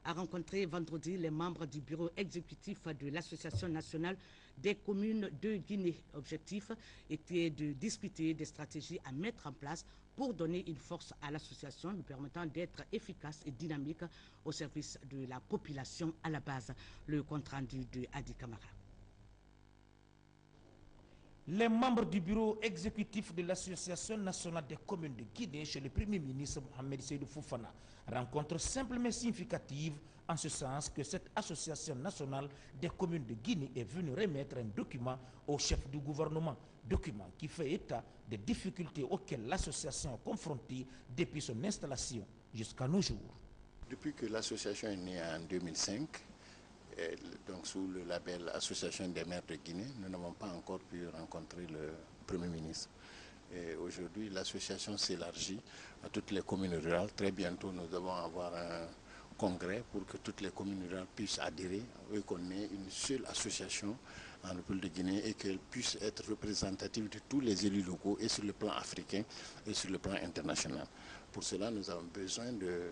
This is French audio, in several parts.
a rencontré vendredi les membres du bureau exécutif de l'Association nationale des communes de Guinée. L'objectif était de discuter des stratégies à mettre en place pour donner une force à l'association, lui permettant d'être efficace et dynamique au service de la population à la base. Le compte rendu de Adi Kamara. Les membres du bureau exécutif de l'Association nationale des communes de Guinée chez le Premier ministre Mohamed Seydou Fofana rencontre simple mais significative en ce sens que cette Association nationale des communes de Guinée est venue remettre un document au chef du gouvernement, document qui fait état des difficultés auxquelles l'association est confrontée depuis son installation jusqu'à nos jours. Depuis que l'association est née en 2005, donc sous le label Association des maires de Guinée, nous n'avons pas encore pu rencontrer le Premier ministre. Aujourd'hui, l'association s'élargit à toutes les communes rurales. Très bientôt, nous devons avoir un congrès pour que toutes les communes rurales puissent adhérer et qu'on ait une seule association en République de Guinée et qu'elle puisse être représentative de tous les élus locaux et sur le plan africain et sur le plan international. Pour cela, nous avons besoin de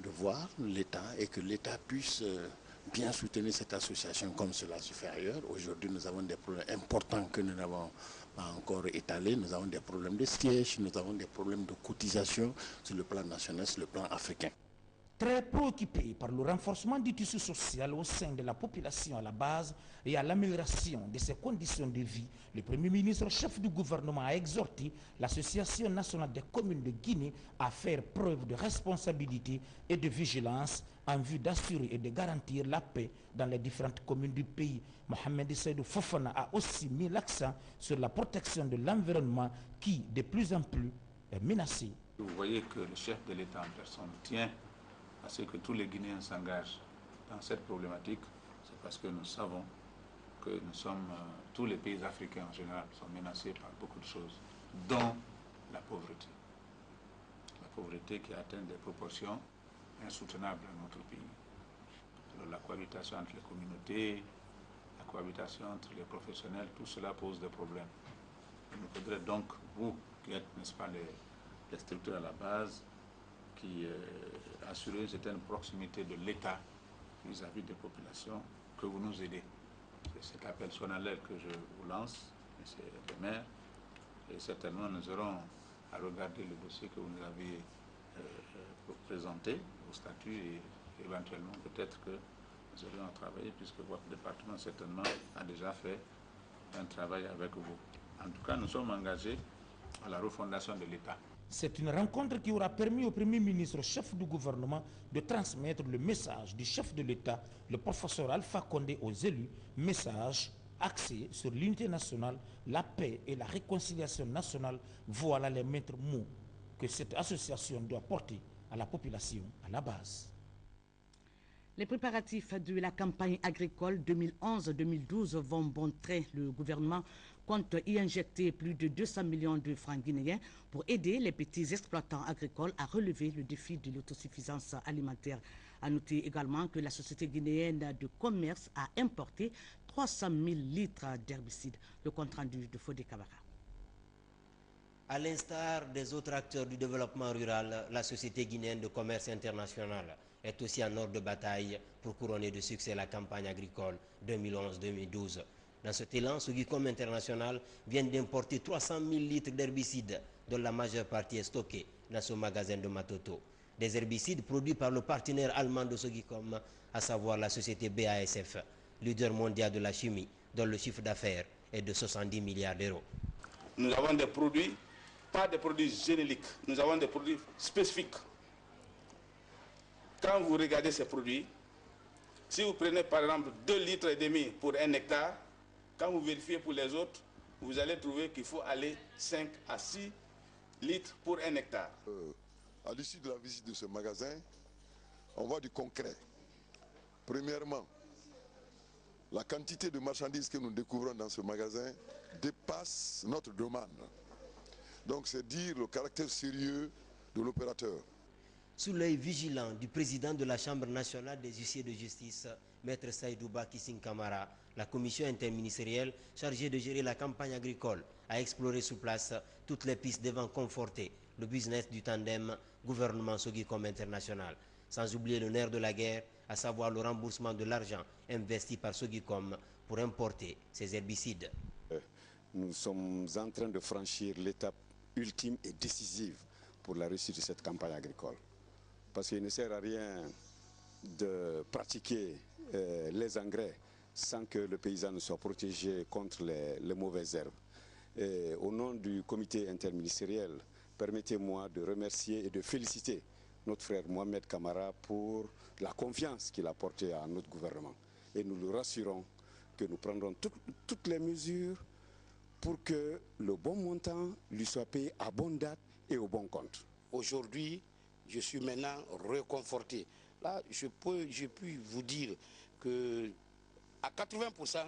voir l'État et que l'État puisse bien soutenir cette association comme cela se fait ailleurs. Aujourd'hui, nous avons des problèmes importants que nous n'avons pas encore étalés. Nous avons des problèmes de siège, nous avons des problèmes de cotisation sur le plan national, sur le plan africain. Très préoccupé par le renforcement du tissu social au sein de la population à la base et à l'amélioration de ses conditions de vie, le Premier ministre chef du gouvernement a exhorté l'Association nationale des communes de Guinée à faire preuve de responsabilité et de vigilance en vue d'assurer et de garantir la paix dans les différentes communes du pays. Mohamed Seydou Fofana a aussi mis l'accent sur la protection de l'environnement qui, de plus en plus, est menacé. Vous voyez que le chef de l'État en personne tient à ce que tous les Guinéens s'engagent dans cette problématique. C'est parce que nous savons que tous les pays africains en général sont menacés par beaucoup de choses, dont la pauvreté. La pauvreté qui atteint des proportions insoutenables dans notre pays. Alors la cohabitation entre les communautés, la cohabitation entre les professionnels, tout cela pose des problèmes. Il nous faudrait donc, vous qui êtes, n'est-ce pas, les structures à la base, qui assurer une certaine proximité de l'État vis-à-vis des populations, que vous nous aidez. C'est cet appel solennel que je vous lance, M. le maire, et certainement nous aurons à regarder le dossier que vous nous avez présenté au statut et éventuellement peut-être que nous aurons à travailler puisque votre département certainement a déjà fait un travail avec vous. En tout cas, nous sommes engagés à la refondation de l'État. C'est une rencontre qui aura permis au Premier ministre, chef du gouvernement, de transmettre le message du chef de l'État, le professeur Alpha Condé, aux élus, message axé sur l'unité nationale, la paix et la réconciliation nationale. Voilà les maîtres mots que cette association doit porter à la population à la base. Les préparatifs de la campagne agricole 2011-2012 vont bon train. Le gouvernement compte y injecter plus de 200 millions de francs guinéens pour aider les petits exploitants agricoles à relever le défi de l'autosuffisance alimentaire. À noter également que la société guinéenne de commerce a importé 300 000 litres d'herbicides. Le compte rendu de Fodé Kabara. À l'instar des autres acteurs du développement rural, la société guinéenne de commerce international est aussi en ordre de bataille pour couronner de succès la campagne agricole 2011-2012. Dans cet élan, Sogicom International vient d'importer 300 000 litres d'herbicides, dont la majeure partie est stockée dans ce magasin de Matoto. Des herbicides produits par le partenaire allemand de Sogicom, à savoir la société BASF, leader mondial de la chimie, dont le chiffre d'affaires est de 70 milliards d'euros. Nous avons des produits, pas des produits génériques, nous avons des produits spécifiques. Quand vous regardez ces produits, si vous prenez par exemple 2,5 litres pour 1 hectare, quand vous vérifiez pour les autres, vous allez trouver qu'il faut aller 5 à 6 litres pour 1 hectare. À l'issue de la visite de ce magasin, on voit du concret. Premièrement, la quantité de marchandises que nous découvrons dans ce magasin dépasse notre demande. Donc c'est dire le caractère sérieux de l'opérateur. Sous l'œil vigilant du président de la Chambre nationale des huissiers de justice, Maître Saïdouba Kissing Kamara, la commission interministérielle chargée de gérer la campagne agricole a exploré sur place toutes les pistes devant conforter le business du tandem gouvernement Sogicom International. sans oublier le nerf de la guerre, à savoir le remboursement de l'argent investi par Sogicom pour importer ces herbicides. Nous sommes en train de franchir l'étape ultime et décisive pour la réussite de cette campagne agricole. Parce qu'il ne sert à rien de pratiquer les engrais sans que le paysan ne soit protégé contre les mauvaises herbes. Et au nom du comité interministériel, permettez-moi de remercier et de féliciter notre frère Mohamed Kamara pour la confiance qu'il a portée à notre gouvernement. Et nous le rassurons que nous prendrons toutes les mesures pour que le bon montant lui soit payé à bonne date et au bon compte. Aujourd'hui, je suis maintenant reconforté. Là, je puis vous dire que à 80%,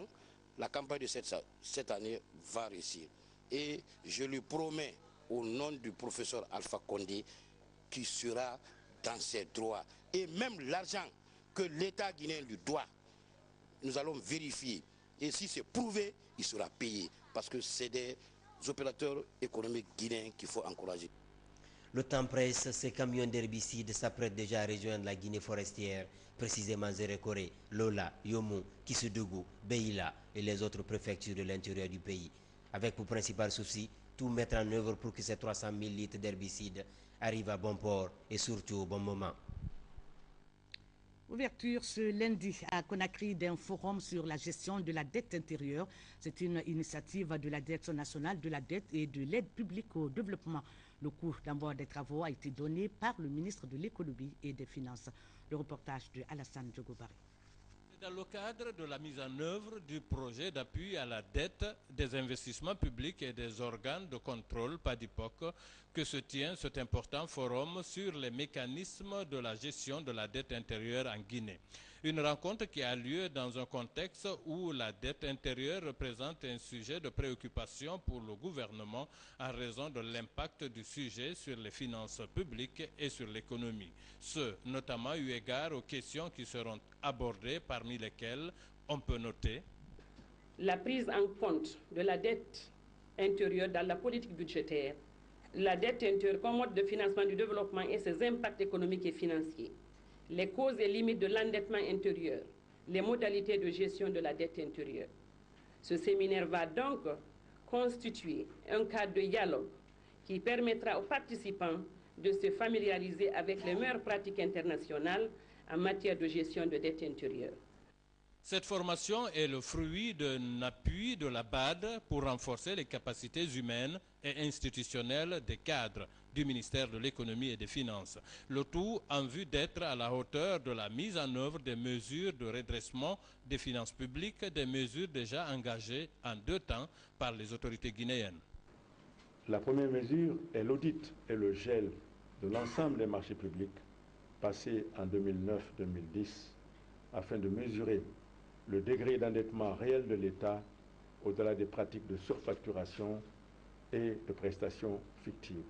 la campagne de cette année va réussir. Et je lui promets, au nom du professeur Alpha Condé, qu'il sera dans ses droits. Et même l'argent que l'État guinéen lui doit, nous allons vérifier. Et si c'est prouvé, il sera payé. Parce que c'est des opérateurs économiques guinéens qu'il faut encourager. Le temps presse, ces camions d'herbicides s'apprêtent déjà à rejoindre la Guinée forestière, précisément Zérékoré, Lola, Yomou, Kissoudou, Beila et les autres préfectures de l'intérieur du pays. Avec pour principal souci, tout mettre en œuvre pour que ces 300 000 litres d'herbicides arrivent à bon port et surtout au bon moment. Ouverture ce lundi à Conakry d'un forum sur la gestion de la dette intérieure. C'est une initiative de la Direction nationale de la dette et de l'aide publique au développement. Le coût d'envoi des travaux a été donné par le ministre de l'économie et des finances. Le reportage de Alassane Djogobari. Dans le cadre de la mise en œuvre du projet d'appui à la dette des investissements publics et des organes de contrôle PADIPOC que se tient cet important forum sur les mécanismes de la gestion de la dette intérieure en Guinée. Une rencontre qui a lieu dans un contexte où la dette intérieure représente un sujet de préoccupation pour le gouvernement en raison de l'impact du sujet sur les finances publiques et sur l'économie. Ce, notamment eu égard aux questions qui seront abordées, parmi lesquelles on peut noter la prise en compte de la dette intérieure dans la politique budgétaire, la dette intérieure comme mode de financement du développement et ses impacts économiques et financiers, les causes et limites de l'endettement intérieur, les modalités de gestion de la dette intérieure. Ce séminaire va donc constituer un cadre de dialogue qui permettra aux participants de se familiariser avec les meilleures pratiques internationales en matière de gestion de dette intérieure. Cette formation est le fruit d'un appui de la BAD pour renforcer les capacités humaines et institutionnelles des cadres du ministère de l'économie et des finances. Le tout en vue d'être à la hauteur de la mise en œuvre des mesures de redressement des finances publiques, des mesures déjà engagées en 2 temps par les autorités guinéennes. La première mesure est l'audit et le gel de l'ensemble des marchés publics passés en 2009-2010 afin de mesurer le degré d'endettement réel de l'État au-delà des pratiques de surfacturation et de prestations fictives.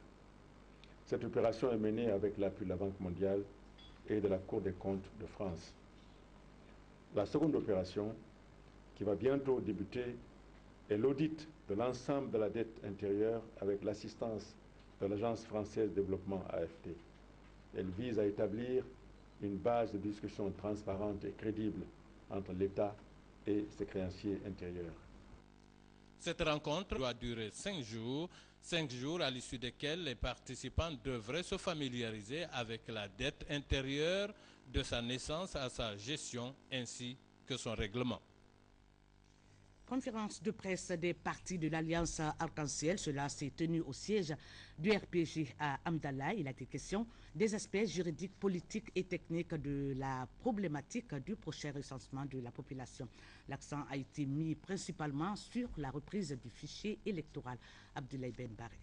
Cette opération est menée avec l'appui de la Banque mondiale et de la Cour des comptes de France. La seconde opération, qui va bientôt débuter, est l'audit de l'ensemble de la dette intérieure avec l'assistance de l'Agence française de développement AFD. Elle vise à établir une base de discussion transparente et crédible entre l'État et ses créanciers intérieurs. Cette rencontre doit durer 5 jours à l'issue desquels les participants devraient se familiariser avec la dette intérieure de sa naissance à sa gestion ainsi que son règlement. Conférence de presse des partis de l'Alliance Arc-en-Ciel. Cela s'est tenu au siège du RPG à Amdala. Il a été question des aspects juridiques, politiques et techniques de la problématique du prochain recensement de la population. L'accent a été mis principalement sur la reprise du fichier électoral. Abdoulaye Ben Baré.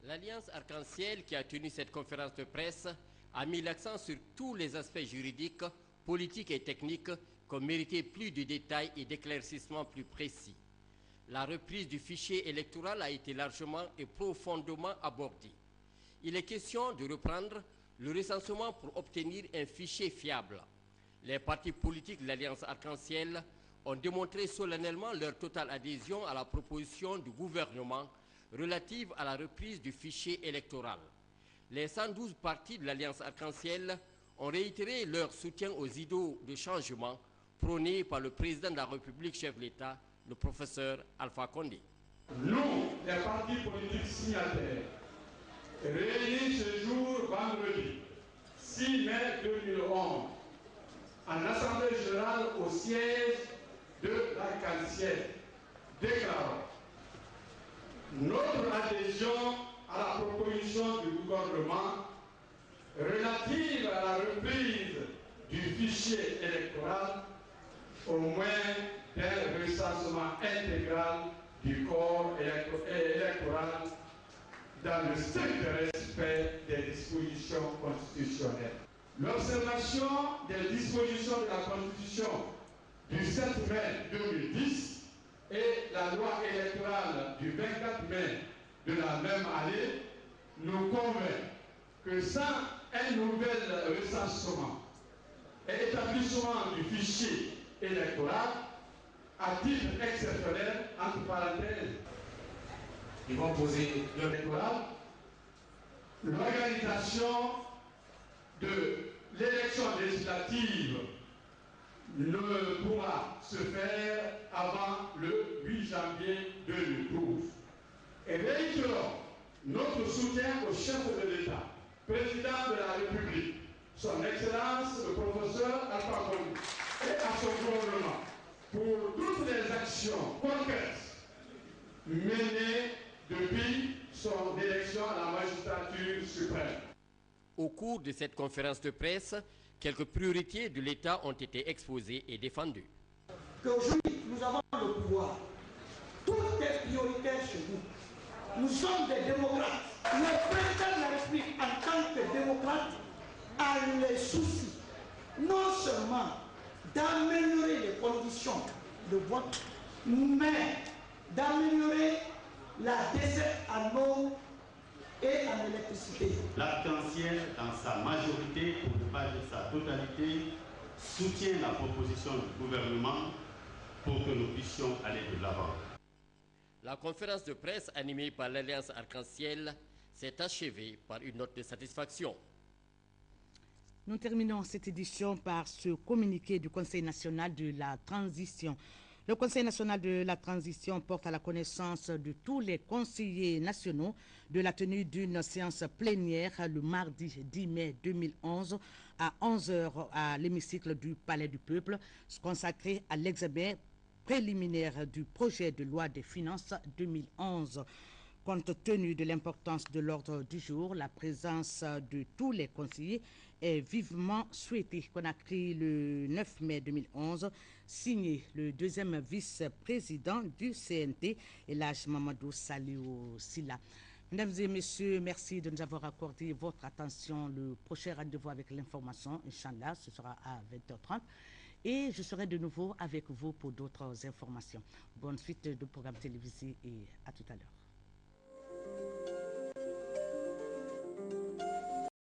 L'Alliance Arc-en-Ciel qui a tenu cette conférence de presse a mis l'accent sur tous les aspects juridiques, politiques et techniques qui méritait plus de détails et d'éclaircissements plus précis. La reprise du fichier électoral a été largement et profondément abordée. Il est question de reprendre le recensement pour obtenir un fichier fiable. Les partis politiques de l'Alliance Arc-en-Ciel ont démontré solennellement leur totale adhésion à la proposition du gouvernement relative à la reprise du fichier électoral. les 112 partis de l'Alliance Arc-en-Ciel ont réitéré leur soutien aux idéaux de changement prônés par le président de la République, chef de l'État, le professeur Alpha Condé. Nous, les partis politiques signataires, réunis ce jour vendredi 6 mai 2011 en Assemblée générale au siège de l'Arc-en-Ciel, déclarons notre adhésion à la proposition du gouvernement relative à la reprise du fichier électoral au moins d'un recensement intégral du corps électoral dans le strict respect des dispositions constitutionnelles. L'observation des dispositions de la Constitution du 7 mai 2010 et la loi électorale du 24 mai de la même année nous convainc que sans un nouvel recensement et établissement du fichier électoral, à titre exceptionnel, entre parenthèses, ils vont poser l'électoral, l'organisation de l'élection législative ne pourra se faire avant le 8 janvier 2012. Et réitérons notre soutien au chef de l'État, président de la République, son Excellence le professeur Alpha Condé, et à son gouvernement pour toutes les actions concrètes menées depuis son élection à la magistrature suprême. Au cours de cette conférence de presse, quelques priorités de l'État ont été exposées et défendues. Qu'aujourd'hui, nous avons le pouvoir. Tout est prioritaire chez nous. Nous sommes des démocrates. Le président de la République, en tant que démocrate, a le souci non seulement d'améliorer les conditions de vote, mais d'améliorer la desserte en eau et en électricité. L'Arc-en-Ciel, dans sa majorité, pour ne pas dire sa totalité, soutient la proposition du gouvernement pour que nous puissions aller de l'avant. La conférence de presse animée par l'Alliance Arc-en-Ciel s'est achevée par une note de satisfaction. Nous terminons cette édition par ce communiqué du Conseil national de la transition. Le Conseil national de la transition porte à la connaissance de tous les conseillers nationaux de la tenue d'une séance plénière le mardi 10 mai 2011 à 11h à l'hémicycle du Palais du Peuple, consacré à l'examen préliminaire du projet de loi des finances 2011. Compte tenu de l'importance de l'ordre du jour, la présence de tous les conseillers est vivement souhaitée. Conacry le 9 mai 2011, signé le deuxième vice-président du CNT, Elhadji Mamadou Saliou Silla. Mesdames et messieurs, merci de nous avoir accordé votre attention. Le prochain rendez-vous avec l'information, Inch'Allah, ce sera à 20h30. Et je serai de nouveau avec vous pour d'autres informations. Bonne suite de programmes télévisés et à tout à l'heure.